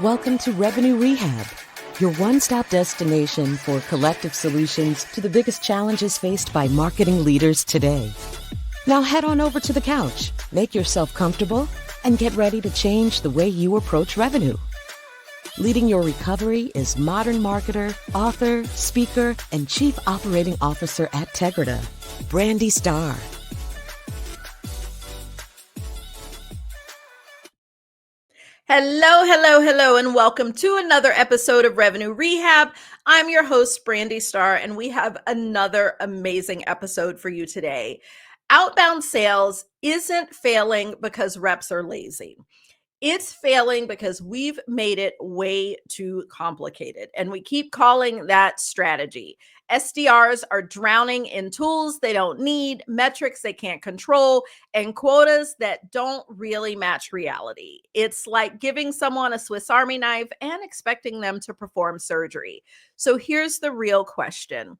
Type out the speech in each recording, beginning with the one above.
Welcome to Revenue Rehab, your one-stop destination for collective solutions to the biggest challenges faced by marketing leaders today. Now head on over to the couch, make yourself comfortable, and get ready to change the way you approach revenue. Leading your recovery is modern marketer, author, speaker, and chief operating officer at Tegrita, Brandi Starr. Hello, and welcome to another episode of Revenue Rehab. I'm your host, Brandi Starr, and we have another amazing episode for you today. Outbound sales isn't failing because reps are lazy. It's failing because we've made it way too complicated, and we keep calling that strategy. SDRs are drowning in tools they don't need, metrics they can't control, and quotas that don't really match reality. It's like giving someone a Swiss Army knife and expecting them to perform surgery. So here's the real question.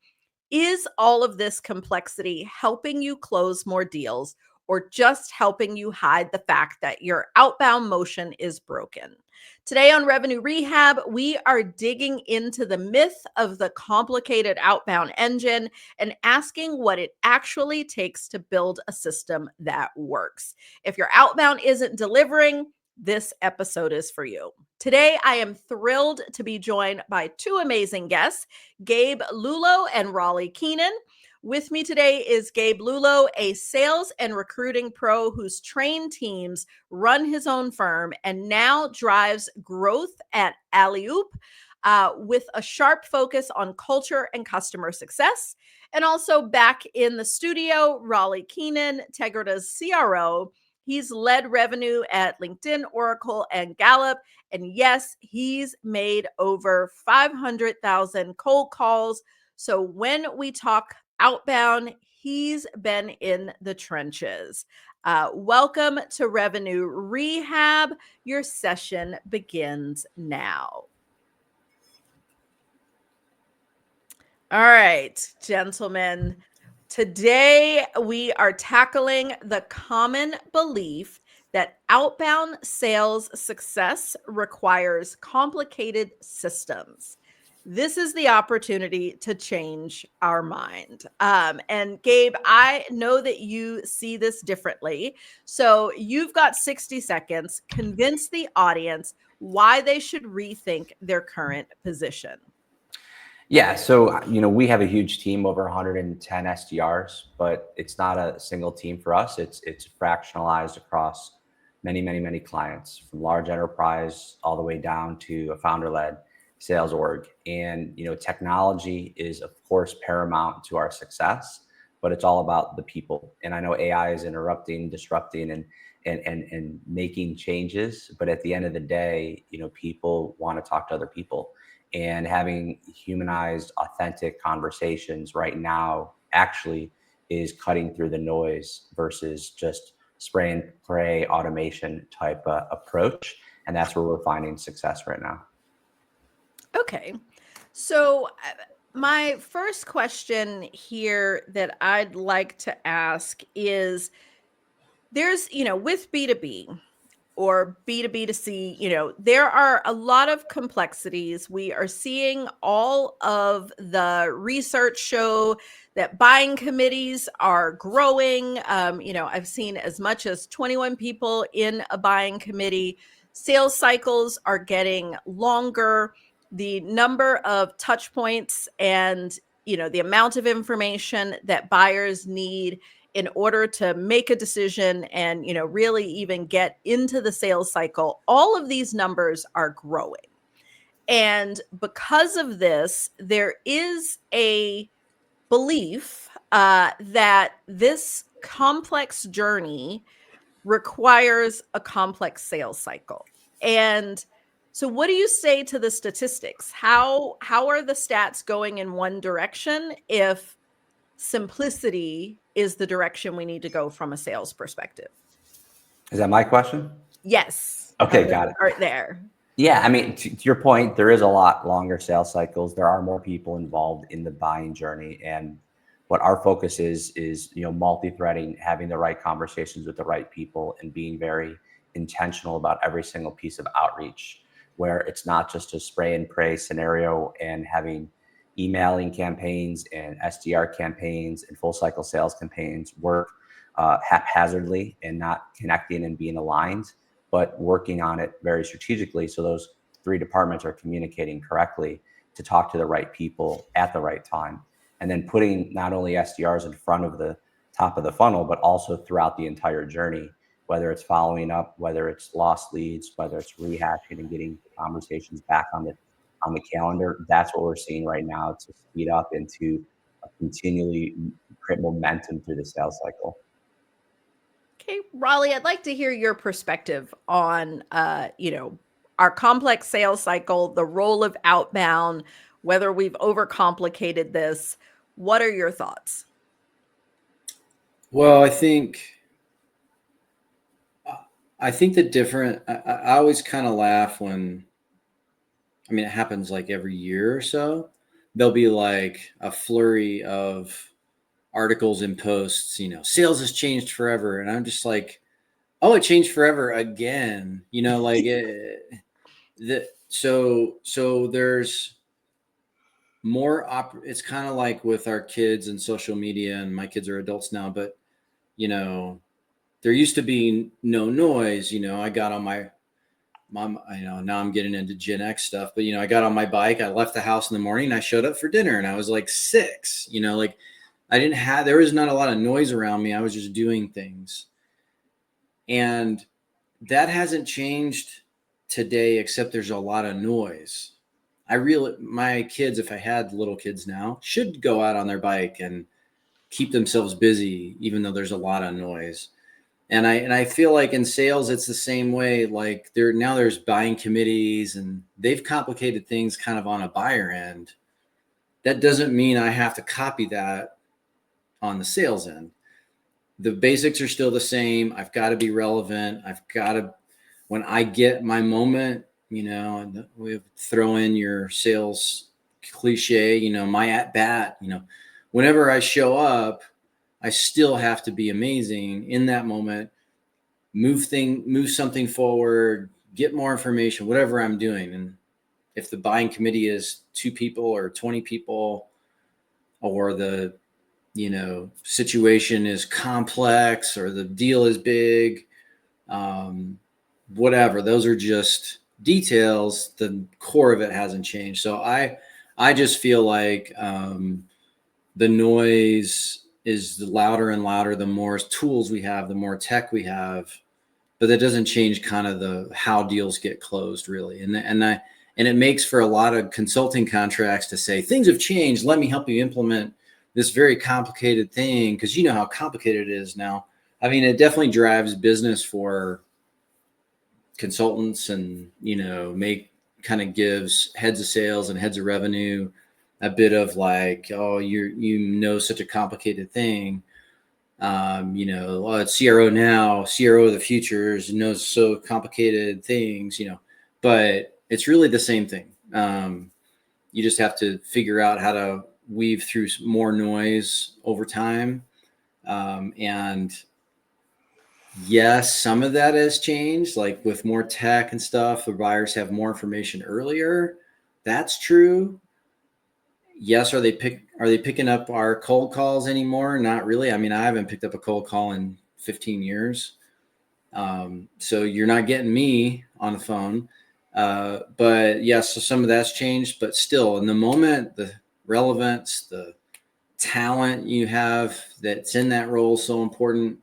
Is all of this complexity helping you close more deals, or just helping you hide the fact that your outbound motion is broken? Today on Revenue Rehab, we are digging into the myth of the complicated outbound engine and asking what it actually takes to build a system that works. If your outbound isn't delivering, this episode is for you. Today, I am thrilled to be joined by two amazing guests, Gabe Lullo and Rolly Keenan. With me today is Gabe Lullo, a sales and recruiting pro who's trained teams, run his own firm, and now drives growth at Alley-Oop with a sharp focus on culture and customer success. And also back in the studio, Rolly Keenan, Tegrita's CRO. He's led revenue at LinkedIn, Oracle, and Gallup. And yes, he's made over 500,000 cold calls. So when we talk outbound, he's been in the trenches. Welcome to Revenue Rehab. Your session begins now. All right, gentlemen. Today, we are tackling the common belief that outbound sales success requires complicated systems. This is the opportunity to change our mind. And Gabe, I know that you see this differently. So you've got 60 seconds. Convince the audience why they should rethink their current position. Yeah, so we have a huge team, over 110 SDRs, but it's not a single team for us. It's fractionalized across many clients, from large enterprise all the way down to a founder-led sales org. And technology is of course paramount to our success, but it's all about the people. And I know AI is interrupting, disrupting, and making changes, but at the end of the day, people want to talk to other people. And having humanized, authentic conversations right now actually is cutting through the noise versus just spray and pray automation type approach. And that's where we're finding success right now. Okay. So my first question here that I'd like to ask is, there's, with B2B or B2B2C, there are a lot of complexities. We are seeing all of the research show that buying committees are growing. I've seen as much as 21 people in a buying committee. Sales cycles are getting longer. The number of touch points and, the amount of information that buyers need in order to make a decision and, really even get into the sales cycle, all of these numbers are growing. And because of this, there is a belief that this complex journey requires a complex sales cycle. And so what do you say to the statistics? How are the stats going in one direction if simplicity is the direction we need to go from a sales perspective? Is that my question? Yes. Okay, got it. Start there. Yeah, I mean, to your point, there is a lot longer sales cycles. There are more people involved in the buying journey. And what our focus is multi-threading, having the right conversations with the right people, and being very intentional about every single piece of outreach. where it's not just a spray and pray scenario and having emailing campaigns and SDR campaigns and full cycle sales campaigns work haphazardly and not connecting and being aligned, but working on it very strategically. So those three departments are communicating correctly to talk to the right people at the right time. And then putting not only SDRs in front of the top of the funnel, but also throughout the entire journey, whether it's following up, whether it's lost leads, whether it's rehashing and getting conversations back on the calendar. That's what we're seeing right now to speed up and to continually create momentum through the sales cycle. Okay, Rolly, I'd like to hear your perspective on, our complex sales cycle, the role of outbound, whether we've overcomplicated this. What are your thoughts? Well, I think I always kind of laugh when, it happens like every year or so. There'll be like a flurry of articles and posts, sales has changed forever. And I'm just like, oh, it changed forever again, so there's more it's kind of like with our kids and social media, and my kids are adults now, but there used to be no noise. I got on my mom, now I'm getting into Gen X stuff, but I got on my bike, I left the house in the morning, I showed up for dinner, and I was like 6, like there was not a lot of noise around me. I was just doing things. And that hasn't changed today, except there's a lot of noise. My kids, if I had little kids now, should go out on their bike and keep themselves busy, even though there's a lot of noise. And I feel like in sales, it's the same way. Like there's buying committees, and they've complicated things kind of on a buyer end. That doesn't mean I have to copy that on the sales end. The basics are still the same. I've got to be relevant. When I get my moment, and we throw in your sales cliche, my at bat, whenever I show up, I still have to be amazing in that moment, move something forward, get more information, whatever I'm doing. And if the buying committee is 2 people or 20 people, or the, situation is complex, or the deal is big, whatever, those are just details. The core of it hasn't changed. So I just feel like the noise is louder and louder the more tools we have, the more tech we have, but that doesn't change kind of how deals get closed, really. And it makes for a lot of consulting contracts to say things have changed, let me help you implement this very complicated thing, because you know how complicated it is now. It definitely drives business for consultants, and kind of gives heads of sales and heads of revenue a bit of like, oh, you're such a complicated thing. It's CRO now, CRO of the futures, knows so complicated things, but it's really the same thing. You just have to figure out how to weave through more noise over time. And yes, some of that has changed, like with more tech and stuff, the buyers have more information earlier. That's true. Yes. Are they picking up our cold calls anymore? Not really. I haven't picked up a cold call in 15 years. So you're not getting me on the phone. But yes, so some of that's changed, but still in the moment, the relevance, the talent you have that's in that role is so important.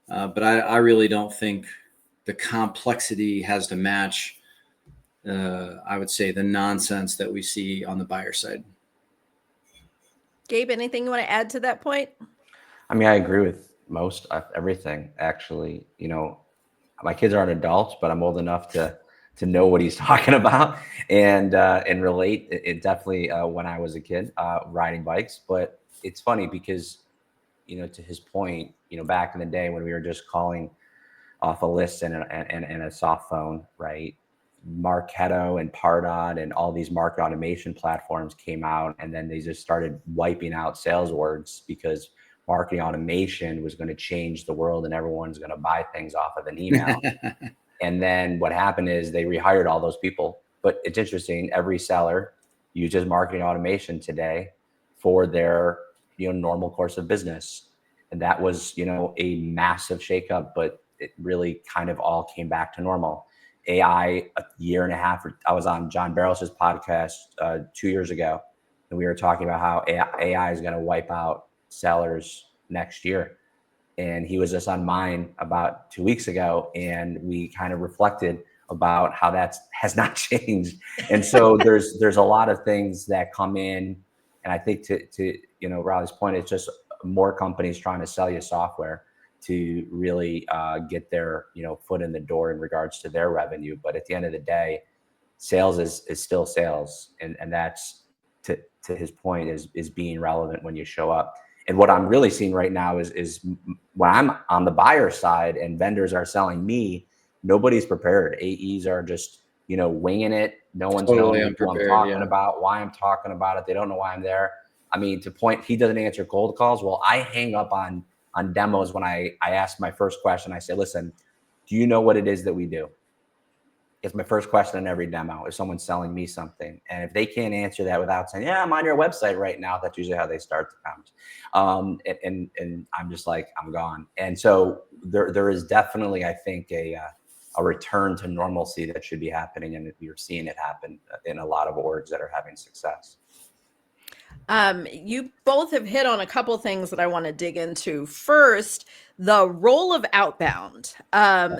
But I really don't think the complexity has to match, I would say, the nonsense that we see on the buyer side. Gabe, anything you want to add to that point? I agree with most of everything, actually. My kids aren't adults, but I'm old enough to know what he's talking about and relate. It definitely when I was a kid riding bikes. But it's funny because, to his point, back in the day when we were just calling off a list and a soft phone, right? Marketo and Pardot and all these market automation platforms came out, and then they just started wiping out sales words because marketing automation was going to change the world and everyone's going to buy things off of an email. And then what happened is they rehired all those people But it's interesting. Every seller uses marketing automation today for their, normal course of business. And that was, a massive shakeup, but it really kind of all came back to normal. AI, a year and a half, I was on John Barros's podcast 2 years ago, and we were talking about how AI is going to wipe out sellers next year. And he was just on mine about 2 weeks ago, and we kind of reflected about how that has not changed. And so there's a lot of things that come in, and I think to Rolly's point, it's just more companies trying to sell you software to really get their foot in the door in regards to their revenue. But at the end of the day, sales is still sales, and that's to his point is being relevant when you show up. And what I'm really seeing right now is when I'm on the buyer side and vendors are selling me, nobody's prepared. AEs are just winging it. No one's knowing who I'm talking about, why I'm talking about it. They don't know why I'm there. I mean, to point, he doesn't answer cold calls. Well, I hang up on demos when I ask my first question. I say, listen, do you know what it is that we do? It's my first question in every demo if someone's selling me something. And if they can't answer that without saying, yeah, I'm on your website right now, that's usually how they start the count. And I'm just like, I'm gone. And so there is definitely, I think, a return to normalcy that should be happening. And you're seeing it happen in a lot of orgs that are having success. You both have hit on a couple things that I want to dig into. First, the role of outbound.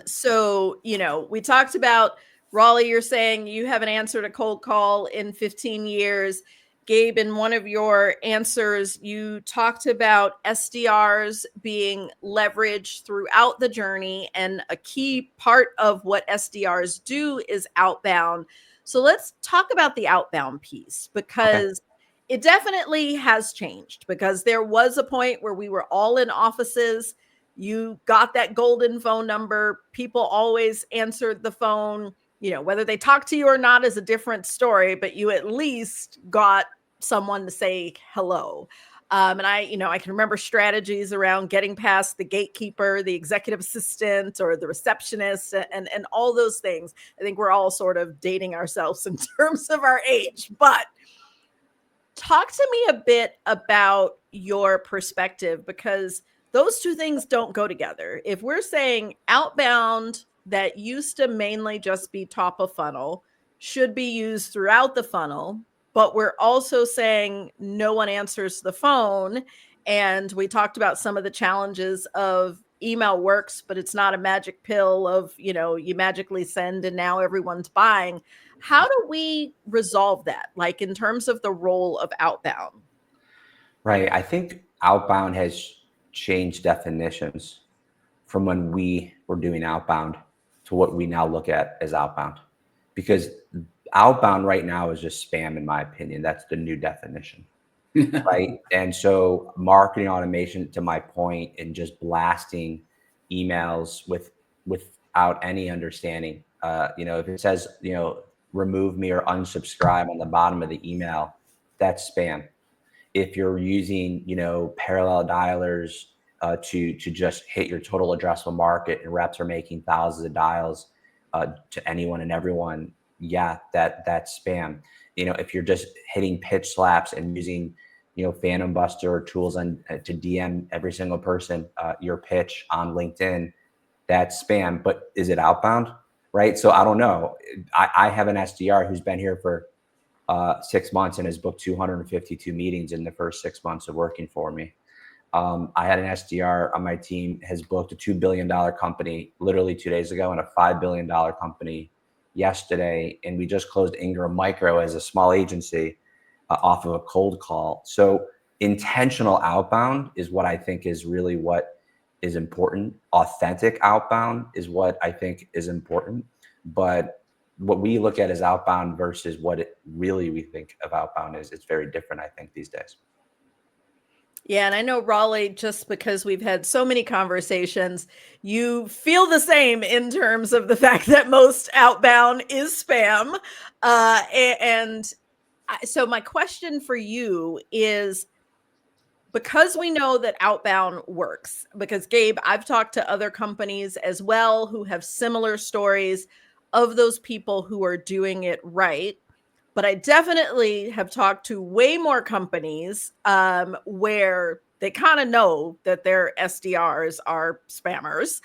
So, we talked about, Rolly, you're saying you haven't answered a cold call in 15 years. Gabe, in one of your answers, you talked about SDRs being leveraged throughout the journey, and a key part of what SDRs do is outbound. So let's talk about the outbound piece, because it definitely has changed, because there was a point where we were all in offices. You got that golden phone number. People always answered the phone. Whether they talk to you or not is a different story, but you at least got someone to say hello. And I can remember strategies around getting past the gatekeeper, the executive assistant, or the receptionist, and all those things. I think we're all sort of dating ourselves in terms of our age, but talk to me a bit about your perspective, because those two things don't go together. If we're saying outbound that used to mainly just be top of funnel should be used throughout the funnel, but we're also saying no one answers the phone. And we talked about some of the challenges of email works, but it's not a magic pill of, you magically send and now everyone's buying. How do we resolve that? Like in terms of the role of outbound? Right. I think outbound has changed definitions from when we were doing outbound to what we now look at as outbound, because outbound right now is just spam, in my opinion. That's the new definition. Right. And so marketing automation, to my point, and just blasting emails without any understanding. If it says, remove me or unsubscribe on the bottom of the email, that's spam. If you're using, parallel dialers to just hit your total addressable market, and reps are making thousands of dials to anyone and everyone, yeah, that's spam. If you're just hitting pitch slaps and using, Phantom Buster tools to DM every single person your pitch on LinkedIn, that's spam. But is it outbound? Right. So I don't know. I have an SDR who's been here for 6 months and has booked 252 meetings in the first 6 months of working for me. I had an SDR on my team has booked a $2 billion company literally 2 days ago and a $5 billion company yesterday. And we just closed Ingram Micro as a small agency off of a cold call. So intentional outbound is what I think is really what is important. Authentic outbound is what I think is important. But what we look at as outbound versus what it really we think of outbound is, it's very different, I think, these days. Yeah. And I know, Rolly, just because we've had so many conversations, you feel the same in terms of the fact that most outbound is spam. So my question for you is, because we know that outbound works, because Gabe, I've talked to other companies as well who have similar stories. of those people who are doing it right. But I definitely have talked to way more companies where they kind of know that their SDRs are spammers.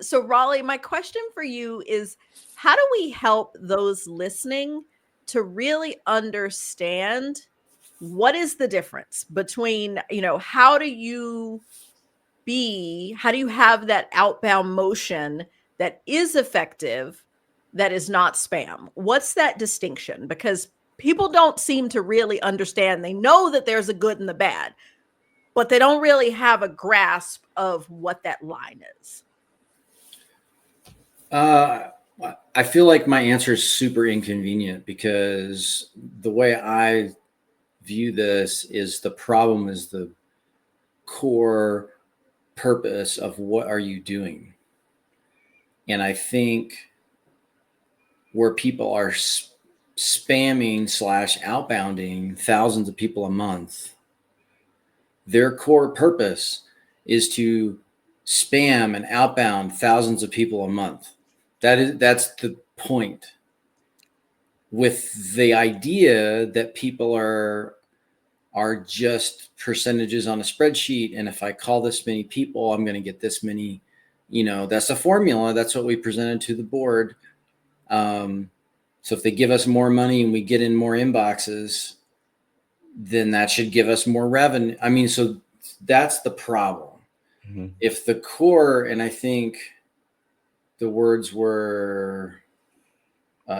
So Rolly, my question for you is, how do we help those listening to really understand what is the difference between, how do you have that outbound motion that is effective, that is not spam? What's that distinction? Because people don't seem to really understand. They know that there's a good and the bad, but they don't really have a grasp of what that line is. I feel like my answer is super inconvenient, because the way I view this is the problem is the core purpose of what are you doing. And I think where people are spamming / outbounding thousands of people a month, their core purpose is to spam and outbound thousands of people a month. That's the point, with the idea that people are just percentages on a spreadsheet. And if I call this many people, I'm going to get this many, that's a formula. That's what we presented to the board. So if they give us more money and we get in more inboxes, then that should give us more revenue. I mean, so that's the problem. Mm-hmm. If the core, and I think the words were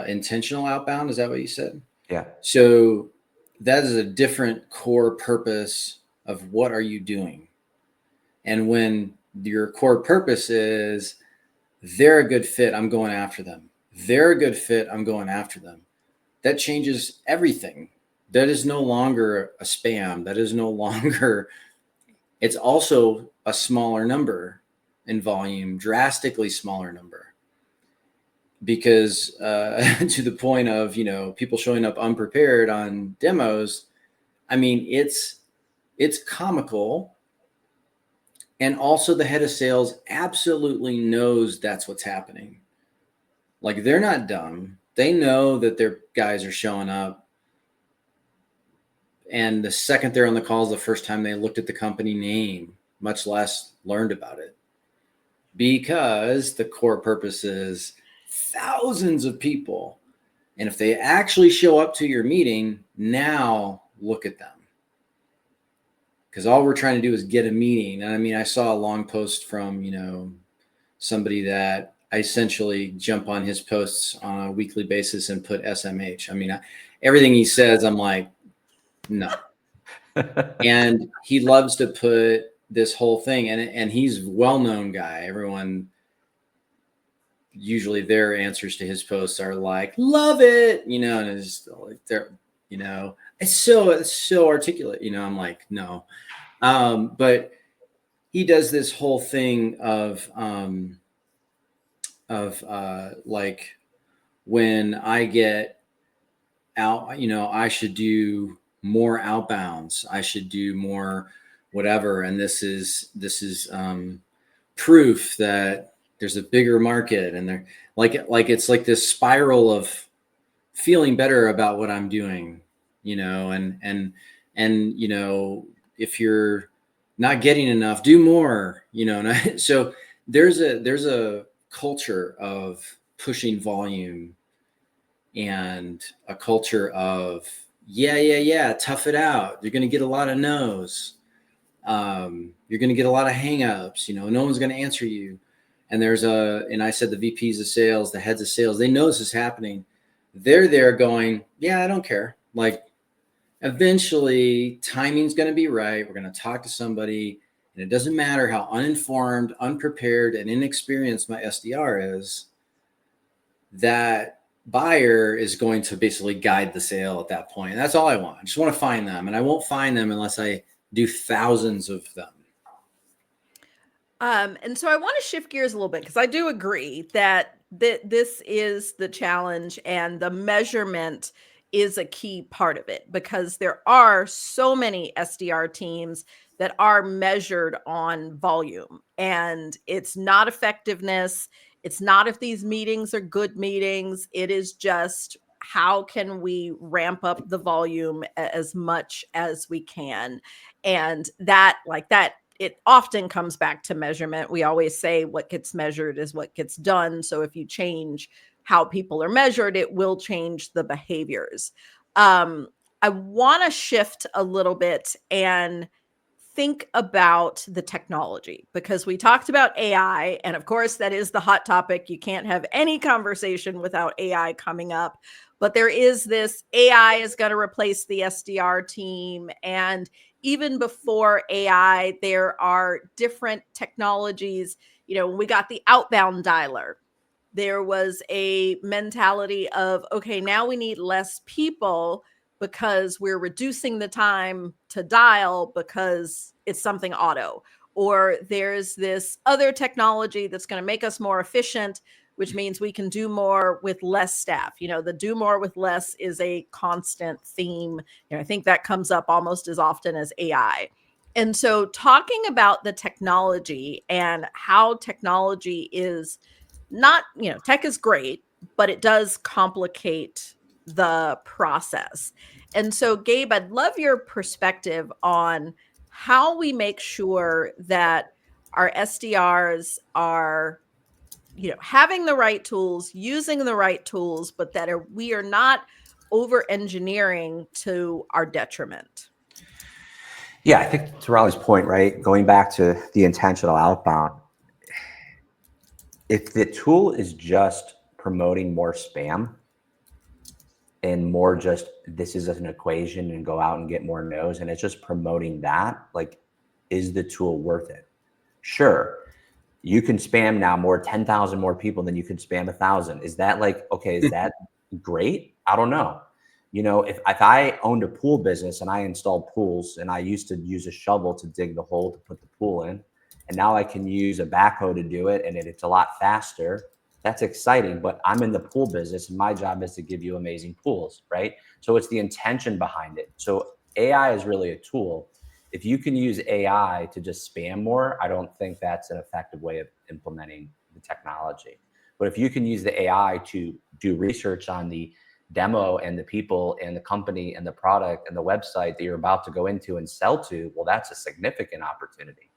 intentional outbound. Is that what you said? Yeah. So that is a different core purpose of what are you doing? And when your core purpose is they're a good fit, I'm going after them. They're a good fit, I'm going after them. That changes everything. That is no longer a spam. That is no longer, it's also a smaller number in volume, drastically smaller number. Because to the point of, people showing up unprepared on demos, I mean, it's comical. And also the head of sales absolutely knows that's what's happening. Like, they're not dumb. They know that their guys are showing up. And the second they're on the call is the first time they looked at the company name, much less learned about it. Because the core purpose is thousands of people. And if they actually show up to your meeting, now look at them. Because all we're trying to do is get a meeting. And I mean, I saw a long post from, somebody that I essentially jump on his posts on a weekly basis and put SMH. I mean, everything he says, I'm like, no. And he loves to put this whole thing, and he's a well-known guy. Everyone, usually their answers to his posts are like, love it, and it's like, they're, it's so articulate, I'm like, no. But he does this whole thing of like, when I get out, I should do more outbounds. I should do more whatever. And this is proof that there's a bigger market, and they're like it's like this spiral of feeling better about what I'm doing, and if you're not getting enough, do more, so there's a culture of pushing volume, and a culture of tough it out. You're going to get a lot of no's. You're going to get a lot of hang-ups. No one's going to answer you. And and I said the VPs of sales, the heads of sales, they know this is happening. They're there going, I don't care. Like, eventually timing's going to be right. We're going to talk to somebody, and it doesn't matter how uninformed, unprepared, and inexperienced my SDR is, that buyer is going to basically guide the sale at that point. And that's all I want. I just want to find them, and I won't find them unless I do thousands of them. And so I want to shift gears a little bit, because I do agree that this is the challenge, and the measurement is a key part of it, because there are so many SDR teams that are measured on volume, and it's not effectiveness. It's not if these meetings are good meetings. It is just how can we ramp up the volume as much as we can. And that, like that, it often comes back to measurement. We always say what gets measured is what gets done. So if you change how people are measured, it will change the behaviors. I want to shift a little bit and think about the technology, because we talked about AI, and of course that is the hot topic. You can't have any conversation without AI coming up. But there is this AI is going to replace the SDR team, and even before AI, there are different technologies. When we got the outbound dialer, there was a mentality of, okay, now we need less people because we're reducing the time to dial because it's something auto. Or there's this other technology that's going to make us more efficient, which means we can do more with less staff. The do more with less is a constant theme. I think that comes up almost as often as AI. And so talking about the technology and how technology is not, tech is great, but it does complicate the process. And so, Gabe, I'd love your perspective on how we make sure that our SDRs are, having the right tools, using the right tools, but that we are not over engineering to our detriment. Yeah, I think to Rolly's point, right? Going back to the intentional outbound, if the tool is just promoting more spam and more just this is an equation and go out and get more no's, and it's just promoting that, like, is the tool worth it? Sure, you can spam now 10,000 more people than you could spam 1,000. Is that like, okay, is that great? I don't know. If I owned a pool business and I installed pools, and I used to use a shovel to dig the hole to put the pool in, and now I can use a backhoe to do it, and it's a lot faster. That's exciting, but I'm in the pool business and my job is to give you amazing pools, right? So it's the intention behind it. So AI is really a tool. If you can use AI to just spam more, I don't think that's an effective way of implementing the technology. But if you can use the AI to do research on the demo and the people and the company and the product and the website that you're about to go into and sell to, well, that's a significant opportunity.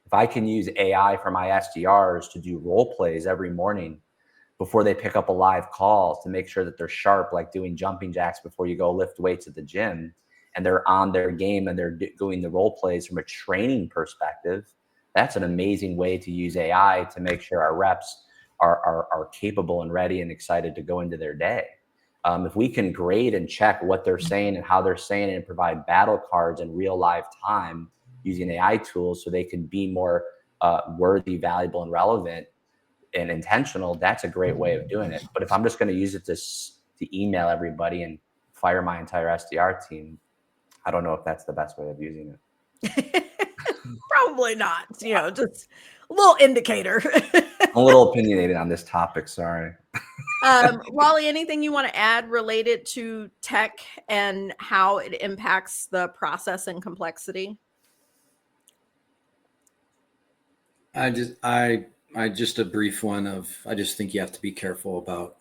If I can use AI for my SDRs to do role plays every morning before they pick up a live call to make sure that they're sharp, like doing jumping jacks before you go lift weights at the gym, and they're on their game and they're doing the role plays from a training perspective, that's an amazing way to use AI to make sure our reps are capable and ready and excited to go into their day. If we can grade and check what they're saying and how they're saying it and provide battle cards in real live time using AI tools so they can be more worthy, valuable, and relevant and intentional, that's a great way of doing it. But if I'm just going to use it to email everybody and fire my entire SDR team, I don't know if that's the best way of using it. Probably not, just a little indicator. I'm a little opinionated on this topic, sorry. Rolly, anything you want to add related to tech and how it impacts the process and complexity? Just a brief one of, I just think you have to be careful about,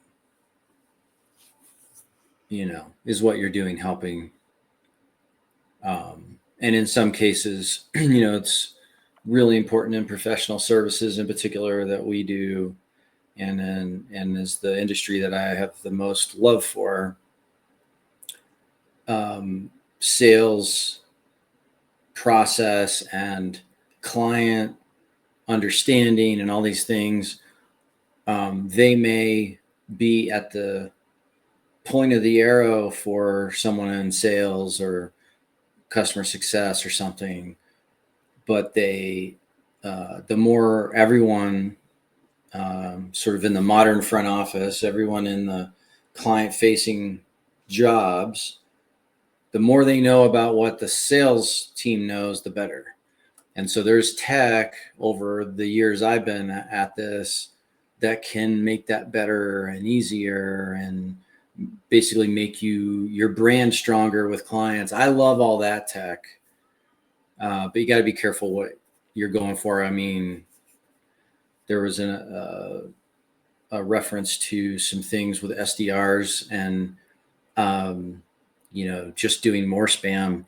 is what you're doing helping? And in some cases, it's really important in professional services in particular that we do. And as the industry that I have the most love for, sales process and client understanding and all these things, they may be at the point of the arrow for someone in sales or customer success or something, but the more everyone sort of in the modern front office, everyone in the client facing jobs, the more they know about what the sales team knows, the better. And so there's tech over the years I've been at this that can make that better and easier and basically make your brand stronger with clients. I love all that tech, but you got to be careful what you're going for. I mean, there was a reference to some things with SDRs and, just doing more spam.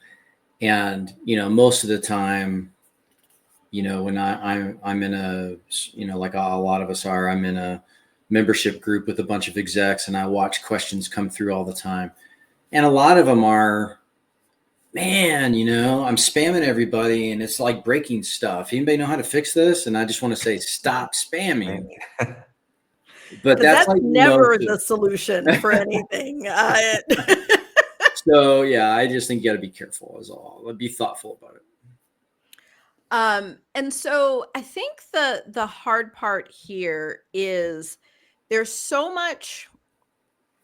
And, most of the time, when I'm in a, like a lot of us are, I'm in a membership group with a bunch of execs, and I watch questions come through all the time. And a lot of them are, man, I'm spamming everybody and it's like breaking stuff. Anybody know how to fix this? And I just want to say, stop spamming. But that's like never the solution for anything. So yeah, I just think you got to be careful is all. Be thoughtful about it. And so I think the hard part here is there's so much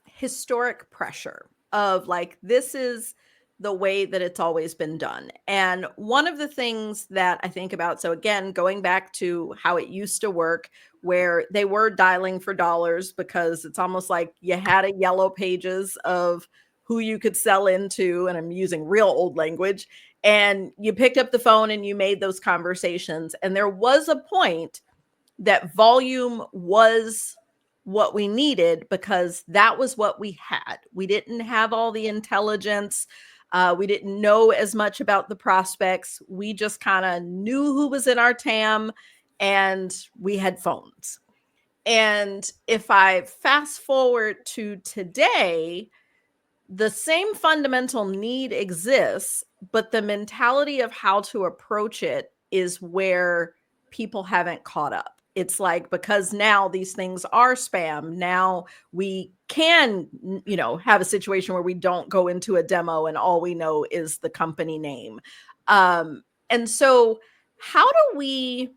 historic pressure of like, this is the way that it's always been done. And one of the things that I think about, so again, going back to how it used to work, where they were dialing for dollars, because it's almost like you had a yellow pages of who you could sell into, and I'm using real old language, and you picked up the phone and you made those conversations. And there was a point that volume was what we needed, because that was what we had. We didn't have all the intelligence. We didn't know as much about the prospects. We just kind of knew who was in our TAM, and we had phones. And if I fast forward to today, the same fundamental need exists, but the mentality of how to approach it is where people haven't caught up. It's like, because now these things are spam, now we can, have a situation where we don't go into a demo and all we know is the company name. And so how do we,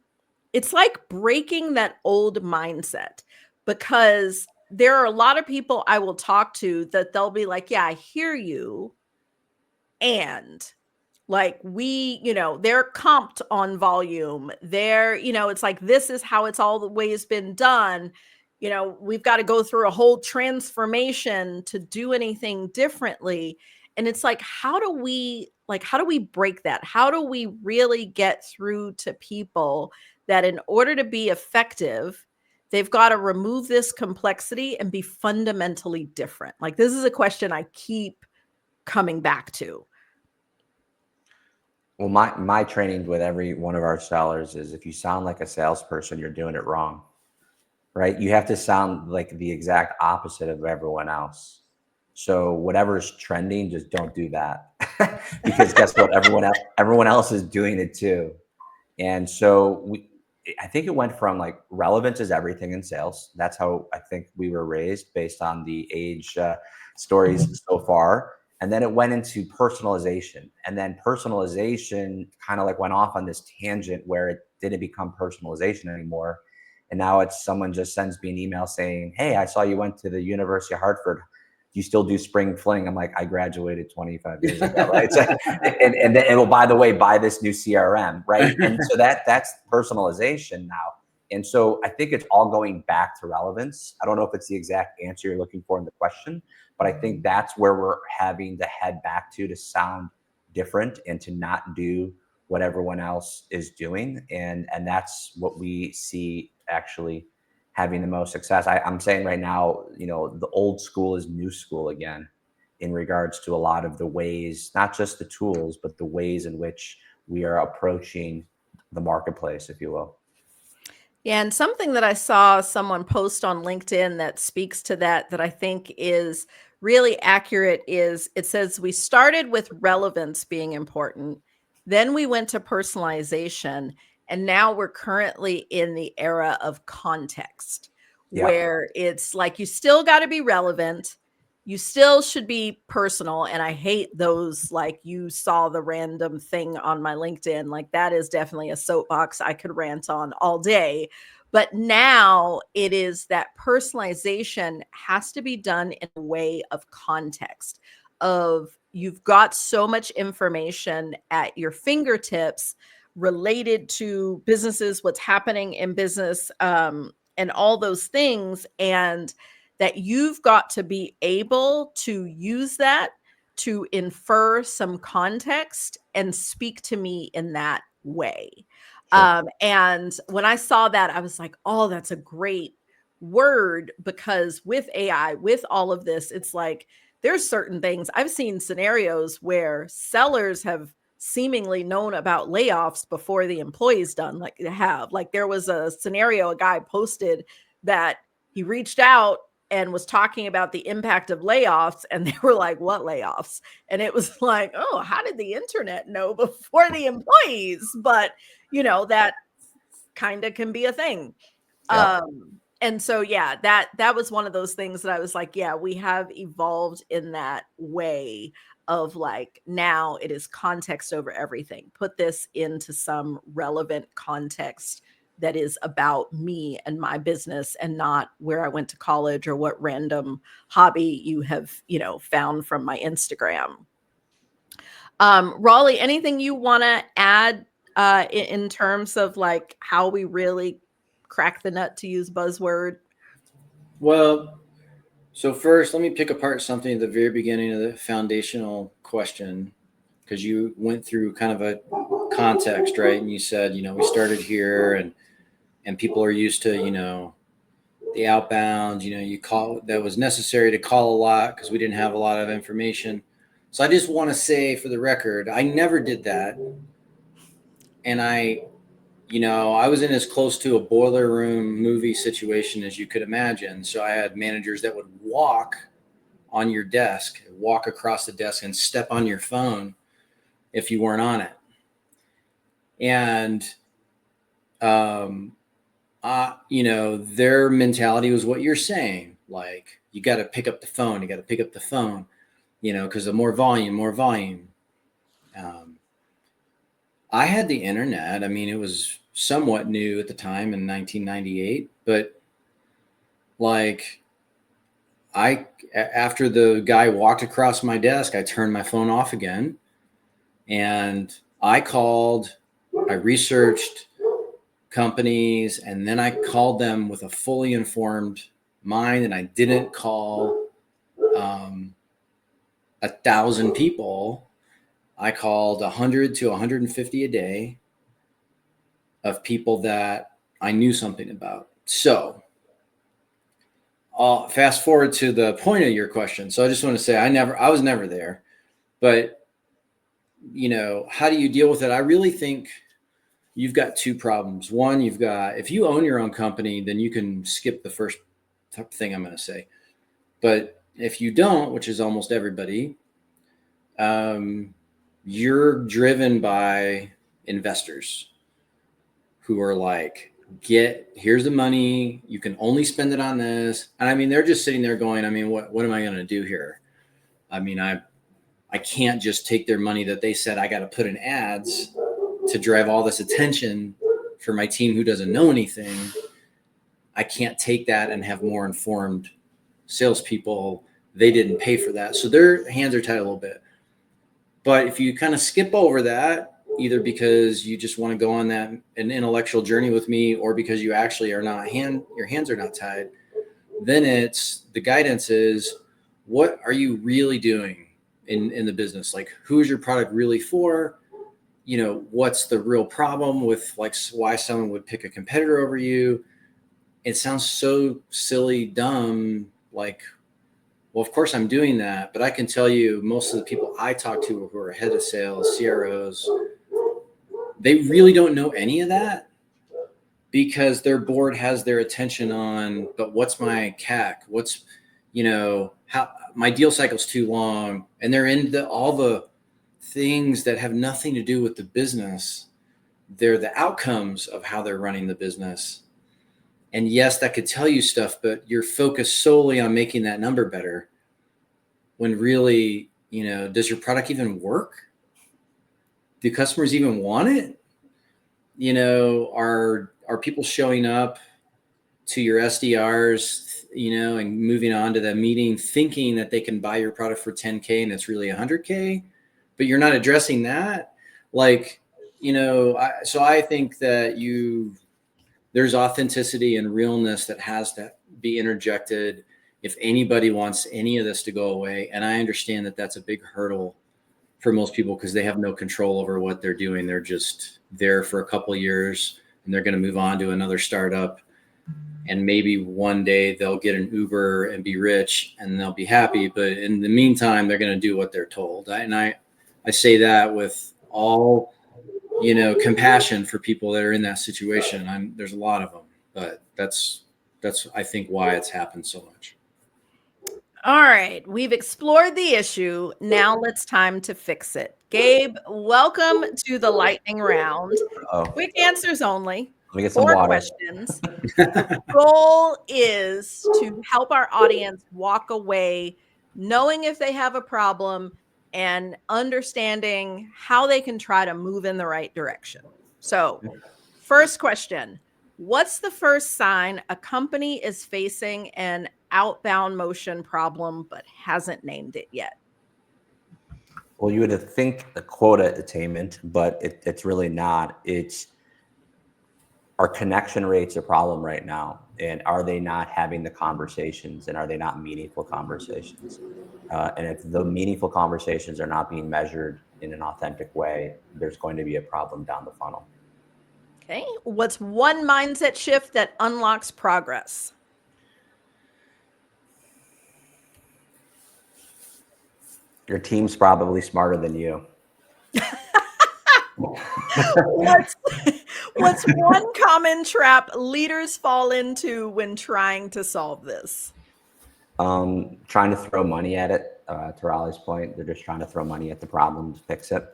it's like breaking that old mindset, because there are a lot of people I will talk to that they'll be like, yeah, I hear you. And like, they're comped on volume. They're, it's like, this is how it's always been done. We've got to go through a whole transformation to do anything differently. And it's like, how do we break that? How do we really get through to people that in order to be effective, they've got to remove this complexity and be fundamentally different? Like, this is a question I keep coming back to. Well, my training with every one of our sellers is, if you sound like a salesperson, you're doing it wrong, right? You have to sound like the exact opposite of everyone else. So whatever's trending, just don't do that. Because guess what? Everyone else is doing it too. And so I think it went from like, relevance is everything in sales. That's how I think we were raised, based on the age stories so far. And then it went into personalization, and then personalization kind of like went off on this tangent where it didn't become personalization anymore. And now it's, someone just sends me an email saying, hey, I saw you went to the University of Hartford. Do you still do spring fling? I'm like, I graduated 25 years ago, right? So, and then, well, by the way, buy this new CRM, right? And so that's personalization now. And so I think it's all going back to relevance. I don't know if it's the exact answer you're looking for in the question, but I think that's where we're having to head back to sound different and to not do what everyone else is doing. And that's what we see actually having the most success. I'm saying right now, the old school is new school again, in regards to a lot of the ways, not just the tools, but the ways in which we are approaching the marketplace, if you will. Yeah, and something that I saw someone post on LinkedIn that speaks to that I think is really accurate is, it says, we started with relevance being important, then we went to personalization, and now we're currently in the era of context, where it's like, you still got to be relevant. You still should be personal. And I hate those, like, you saw the random thing on my LinkedIn. Like, that is definitely a soapbox I could rant on all day. But now it is that personalization has to be done in a way of context, of you've got so much information at your fingertips related to businesses, what's happening in business, and all those things. And that you've got to be able to use that to infer some context and speak to me in that way. Sure. And when I saw that, I was like, oh, that's a great word, because with AI, with all of this, it's like there's certain things. I've seen scenarios where sellers have seemingly known about layoffs before the employees done, like they have. Like there was a scenario, a guy posted that he reached out and was talking about the impact of layoffs, and they were like, what layoffs? And it was like, oh, how did the internet know before the employees? But that kind of can be a thing. Yep. And so, yeah, that was one of those things that I was like, yeah, we have evolved in that way of like, now it is context over everything. Put this into some relevant context that is about me and my business, and not where I went to college or what random hobby you have, found from my Instagram. Rolly, anything you want to add in terms of like how we really crack the nut, to use buzzword? Well, so first, let me pick apart something at the very beginning of the foundational question, because you went through kind of a context, right? And you said, we started here, and people are used to, the outbound, you call, that was necessary to call a lot because we didn't have a lot of information. So I just want to say for the record, I never did that. And I was in as close to a boiler room movie situation as you could imagine. So I had managers that would walk on your desk, walk across the desk and step on your phone if you weren't on it. And, their mentality was what you're saying. Like, you got to pick up the phone, because the more volume. I had the internet. I mean, it was somewhat new at the time in 1998, but like after the guy walked across my desk, I turned my phone off again, and I researched companies, and then I called them with a fully informed mind, and I didn't call 1,000 people. I called 100 to 150 a day of people that I knew something about. So I'll fast forward to the point of your question. So I just want to say I was never there, but how do you deal with it? I really think you've got two problems. One, if you own your own company, then you can skip the first thing I'm going to say. But if you don't, which is almost everybody, you're driven by investors who are like, here's the money. You can only spend it on this. And I mean, they're just sitting there going, I mean, what am I going to do here? I mean, I can't just take their money that they said I got to put in ads to drive all this attention for my team who doesn't know anything. I can't take that and have more informed salespeople. They didn't pay for that. So their hands are tied a little bit. But if you kind of skip over that, either because you just want to go on an intellectual journey with me, or because you actually are not your hands are not tied, then the guidance is, what are you really doing in the business? Like, who is your product really for? What's the real problem with, like, why someone would pick a competitor over you? It sounds so silly, dumb, like, well, of course I'm doing that, but I can tell you most of the people I talk to who are head of sales, CROs, they really don't know any of that, because their board has their attention on, but what's my CAC? What's, how my deal cycle's too long. And they're into all the things that have nothing to do with the business. They're the outcomes of how they're running the business. And yes, that could tell you stuff, but you're focused solely on making that number better, when really, does your product even work? Do customers even want it? Are people showing up to your SDRs, and moving on to the meeting thinking that they can buy your product for 10K and it's really 100K, but you're not addressing that? Like, so I think that there's authenticity and realness that has to be interjected if anybody wants any of this to go away. And I understand that that's a big hurdle for most people, because they have no control over what they're doing. They're just there for a couple of years, and they're going to move on to another startup. and maybe one day they'll get an Uber and be rich and they'll be happy. But in the meantime, they're going to do what they're told. I say that with all, compassion for people that are in that situation. There's a lot of them, but that's I think why it's happened so much. All right, we've explored the issue. Now it's time to fix it. Gabe, welcome to the lightning round. Quick answers only. Let me get some 4 water. questions. The goal is to help our audience walk away knowing if they have a problem and understanding how they can try to move in the right direction. So, first question. What's the first sign a company is facing an outbound motion problem but hasn't named it yet? Well, you would think the quota attainment, but it's really not. It's our connection rate's a problem right now. And are they not having the conversations, and are they not meaningful conversations? And if the meaningful conversations are not being measured in an authentic way, there's going to be a problem down the funnel. Okay. What's one mindset shift that unlocks progress? Your team's probably smarter than you. What's one common trap leaders fall into when trying to solve this? Trying to throw money at it. To Rolly's point, they're just trying to throw money at the problem to fix it.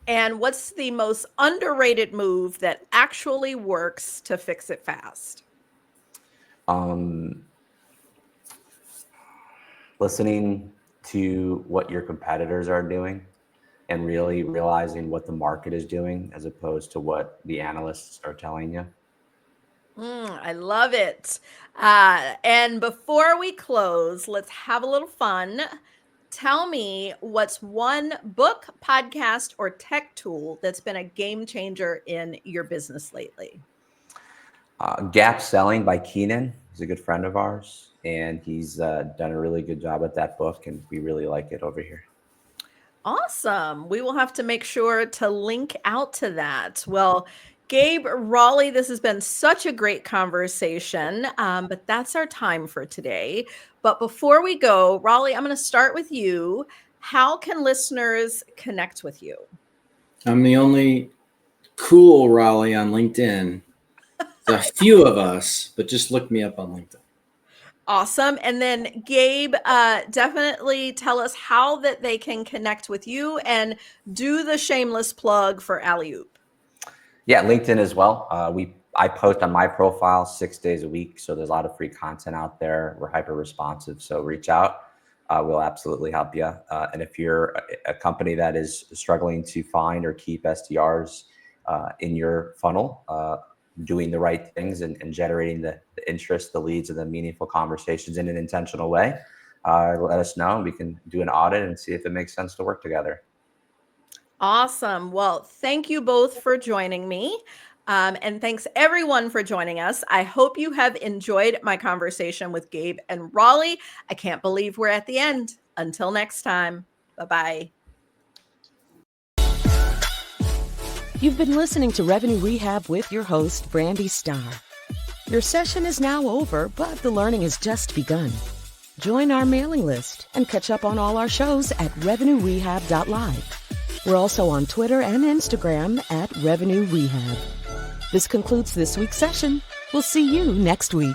And what's the most underrated move that actually works to fix it fast? Listening to what your competitors are doing and really realizing what the market is doing as opposed to what the analysts are telling you. I love it. And before we close, let's have a little fun. Tell me what's one book, podcast, or tech tool that's been a game changer in your business lately? Gap Selling by Keenan. He's a good friend of ours, and he's done a really good job with that book, and we really like it over here. Awesome. We will have to make sure to link out to that. Well, Gabe, Rolly, this has been such a great conversation, but that's our time for today. But before we go, Rolly, I'm going to start with you. How can listeners connect with you? I'm the only cool Rolly on LinkedIn. There's a few of us, but just look me up on LinkedIn. Awesome. And then Gabe, definitely tell us how that they can connect with you and do the shameless plug for Alley-oop. Yeah, LinkedIn as well. I post on my profile 6 days a week, so there's a lot of free content out there. We're hyper responsive, so reach out. We'll absolutely help you. And if you're a company that is struggling to find or keep SDRs in your funnel, doing the right things and generating the interest, the leads, and the meaningful conversations in an intentional way, let us know. We can do an audit and see if it makes sense to work together. Awesome. Well, thank you both for joining me. And thanks everyone for joining us. I hope you have enjoyed my conversation with Gabe and Rolly. I can't believe we're at the end. Until next time. Bye-bye. You've been listening to Revenue Rehab with your host, Brandi Starr. Your session is now over, but the learning has just begun. Join our mailing list and catch up on all our shows at revenuerehab.live. We're also on Twitter and Instagram at Revenue Rehab. This concludes this week's session. We'll see you next week.